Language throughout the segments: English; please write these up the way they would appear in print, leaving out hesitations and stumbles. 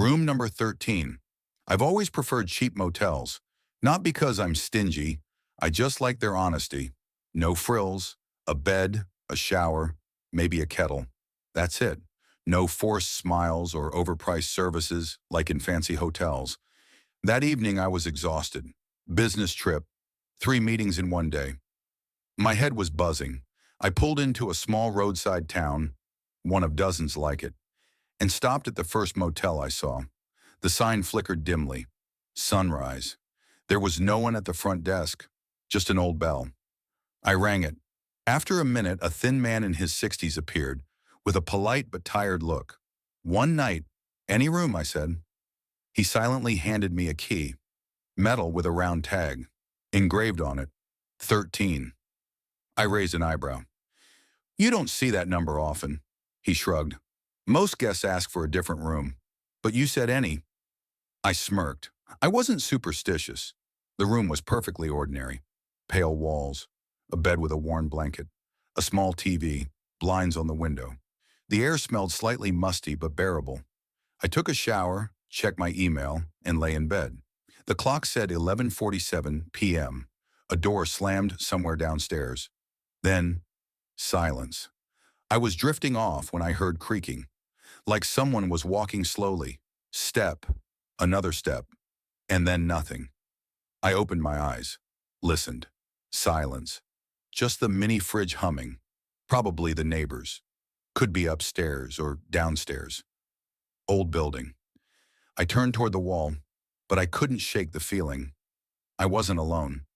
Room number 13. I've always preferred cheap motels. Not because I'm stingy, I just like their honesty. No frills, a bed, a shower, maybe a kettle. That's it. No forced smiles or overpriced services like in fancy hotels. That evening I was exhausted. Business trip, 3 meetings in one day. My head was buzzing. I pulled into a small roadside town, one of dozens like it, and stopped at the first motel I saw. The sign flickered dimly. Sunrise. There was no one at the front desk, just an old bell. I rang it. After a minute, a thin man in his 60s appeared, with a polite but tired look. "One night. Any room," I said. He silently handed me a key, metal with a round tag, engraved on it, 13. I raised an eyebrow. "You don't see that number often." He shrugged. "Most guests ask for a different room, but you said any." I smirked. I wasn't superstitious. The room was perfectly ordinary. Pale walls, a bed with a worn blanket, a small TV, blinds on the window. The air smelled slightly musty but bearable. I took a shower, checked my email, and lay in bed. The clock said 11:47 p.m. A door slammed somewhere downstairs. Then, silence. I was drifting off when I heard creaking, like someone was walking slowly. Step, another step, and then nothing. I opened my eyes, listened. Silence. Just the mini fridge humming. Probably the neighbors. Could be upstairs or downstairs. Old building. I turned toward the wall, but I couldn't shake the feeling. I wasn't alone.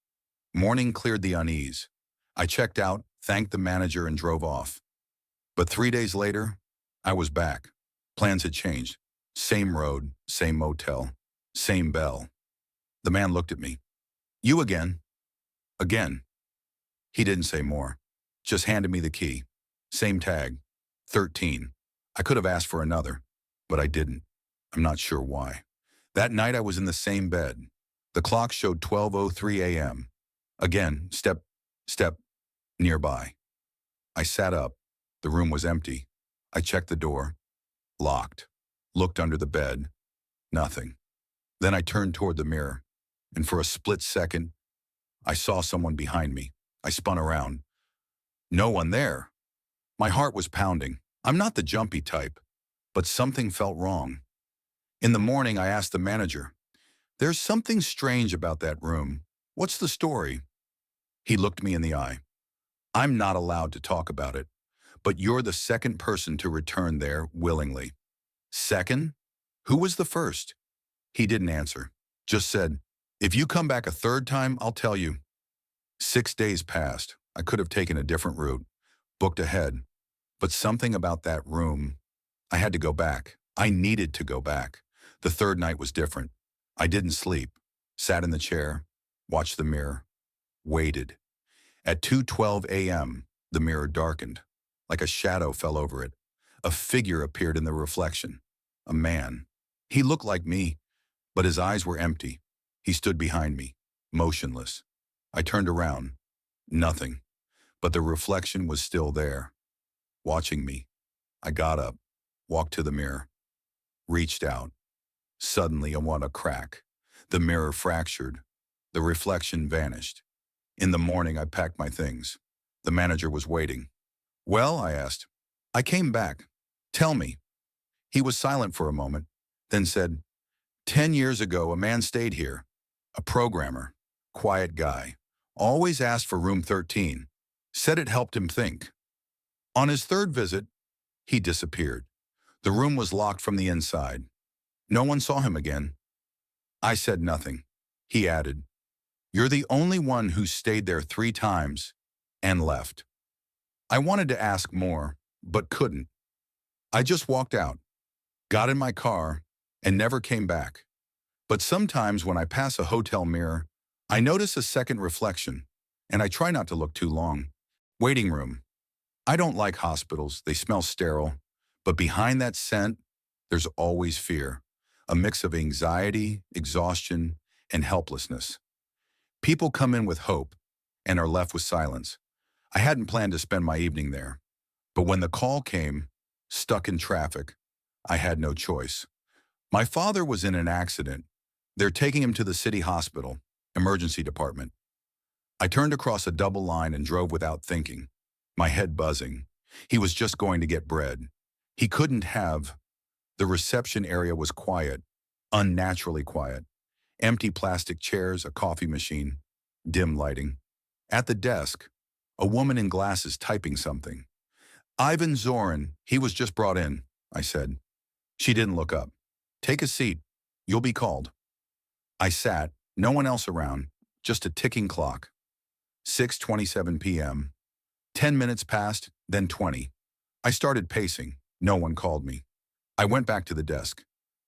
Morning cleared the unease. I checked out, thanked the manager, and drove off. But 3 days later, I was back. Plans had changed. Same road, same motel, same bell. The man looked at me. "You again?" "Again." He didn't say more. Just handed me the key. Same tag. 13. I could have asked for another, but I didn't. I'm not sure why. That night I was in the same bed. The clock showed 12:03 a.m. Again, step, nearby. I sat up. The room was empty. I checked the door. Locked. Looked under the bed. Nothing. Then I turned toward the mirror, and for a split second, I saw someone behind me. I spun around. No one there. My heart was pounding. I'm not the jumpy type, but something felt wrong. In the morning, I asked the manager, "There's something strange about that room. What's the story?" He looked me in the eye. "I'm not allowed to talk about it, but you're the second person to return there willingly." "Second? Who was the first?" He didn't answer, just said, "If you come back a third time, I'll tell you." 6 days passed. I could have taken a different route, booked ahead, but something about that room, I had to go back. I needed to go back. The third night was different. I didn't sleep, sat in the chair, watched the mirror, waited. At 2:12 a.m., the mirror darkened, like a shadow fell over it. A figure appeared in the reflection. A man. He looked like me, but his eyes were empty. He stood behind me, motionless. I turned around. Nothing. But the reflection was still there, watching me. I got up, walked to the mirror, reached out. Suddenly, I want a crack. The mirror fractured. The reflection vanished. In the morning, I packed my things. The manager was waiting. "Well," I asked. "I came back. Tell me." He was silent for a moment, then said, 10 years ago, a man stayed here. A programmer. Quiet guy. Always asked for room 13. Said it helped him think. On his third visit, he disappeared. The room was locked from the inside. No one saw him again. I said nothing. He added, "You're the only one who stayed there 3 times and left." I wanted to ask more, but couldn't. I just walked out, got in my car, and never came back. But sometimes when I pass a hotel mirror, I notice a second reflection, and I try not to look too long. Waiting room. I don't like hospitals. They smell sterile. But behind that scent, there's always fear. A mix of anxiety, exhaustion, and helplessness. People come in with hope and are left with silence. I hadn't planned to spend my evening there. But when the call came, stuck in traffic, I had no choice. My father was in an accident. They're taking him to the city hospital, emergency department. I turned across a double line and drove without thinking, my head buzzing. He was just going to get bread. He couldn't have. The reception area was quiet, unnaturally quiet. Empty plastic chairs, a coffee machine, dim lighting. At the desk, a woman in glasses typing something. Ivan Zorin, he was just brought in, I said. She didn't look up. Take a seat. You'll be called. I sat, no one else around, just a ticking clock. 6:27 p.m. 10 minutes passed, then 20. I started pacing. No one called me. I went back to the desk.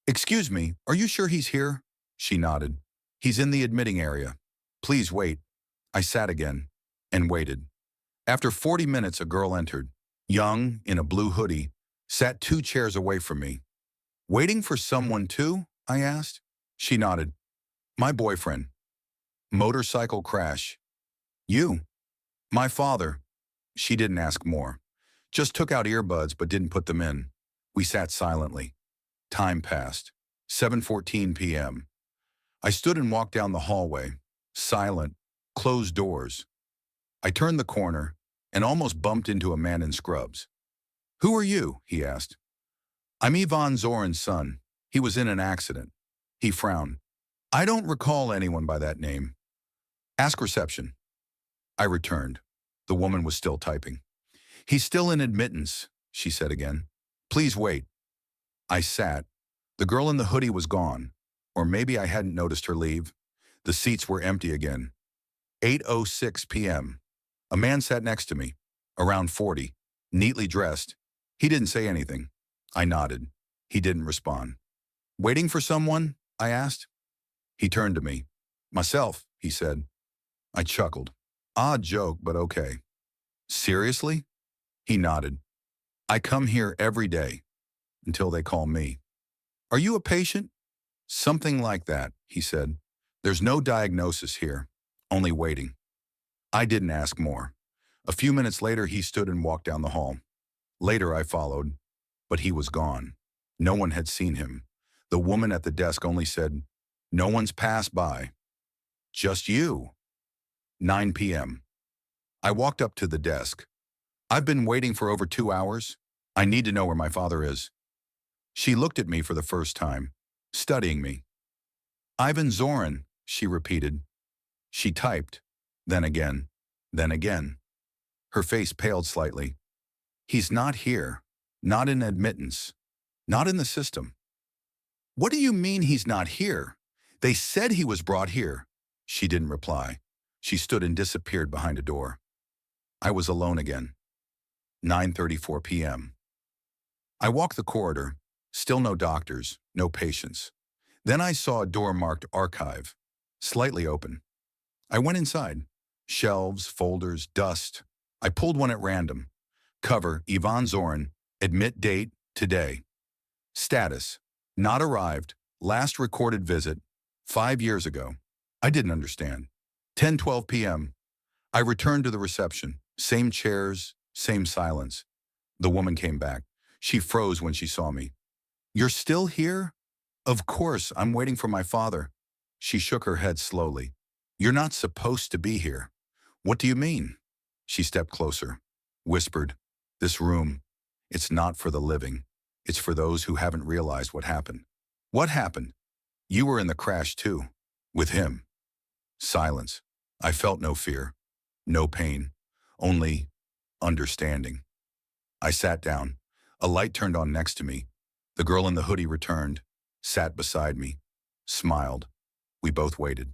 Excuse me, are you sure he's here? She nodded. He's in the admitting area. Please wait. I sat again and waited. After 40 minutes, a girl entered. Young, in a blue hoodie, sat 2 chairs away from me. Waiting for someone too? I asked. She nodded. My boyfriend. Motorcycle crash. You? My father. She didn't ask more. Just took out earbuds but didn't put them in. We sat silently. Time passed. 7:14 p.m. I stood and walked down the hallway. Silent. Closed doors. I turned the corner and almost bumped into a man in scrubs. Who are you? He asked. I'm Ivan Zorin's son. He was in an accident. He frowned. I don't recall anyone by that name. Ask reception. I returned. The woman was still typing. He's still in admittance, she said again. Please wait. I sat. The girl in the hoodie was gone. Or maybe I hadn't noticed her leave. The seats were empty again. 8:06 p.m. A man sat next to me, around 40, neatly dressed. He didn't say anything. I nodded. He didn't respond. Waiting for someone? I asked. He turned to me. Myself, he said. I chuckled. Odd joke, but okay. Seriously? He nodded. I come here every day, until they call me. Are you a patient? Something like that, he said. There's no diagnosis here, only waiting. I didn't ask more. A few minutes later, he stood and walked down the hall. Later, I followed, but he was gone. No one had seen him. The woman at the desk only said, no one's passed by. Just you. 9 p.m. I walked up to the desk. I've been waiting for over 2 hours. I need to know where my father is. She looked at me for the first time, studying me. Ivan Zorin, she repeated. She typed, then again, then again. Her face paled slightly. He's not here, not in admittance, not in the system. What do you mean he's not here? They said he was brought here. She didn't reply. She stood and disappeared behind a door. I was alone again. 9:34 p.m. I walked the corridor. Still no doctors, no patients. Then I saw a door marked archive, slightly open. I went inside. Shelves, folders, dust. I pulled one at random. Cover, Ivan Zorin. Admit date, today. Status, not arrived. Last recorded visit, 5 years ago. I didn't understand. 10:12 p.m. I returned to the reception. Same chairs, same silence. The woman came back. She froze when she saw me. You're still here? Of course, I'm waiting for my father. She shook her head slowly. You're not supposed to be here. What do you mean? She stepped closer, whispered, this room, it's not for the living. It's for those who haven't realized what happened. What happened? You were in the crash too, with him. Silence. I felt no fear, no pain, only understanding. I sat down. A light turned on next to me. The girl in the hoodie returned, sat beside me, smiled. We both waited.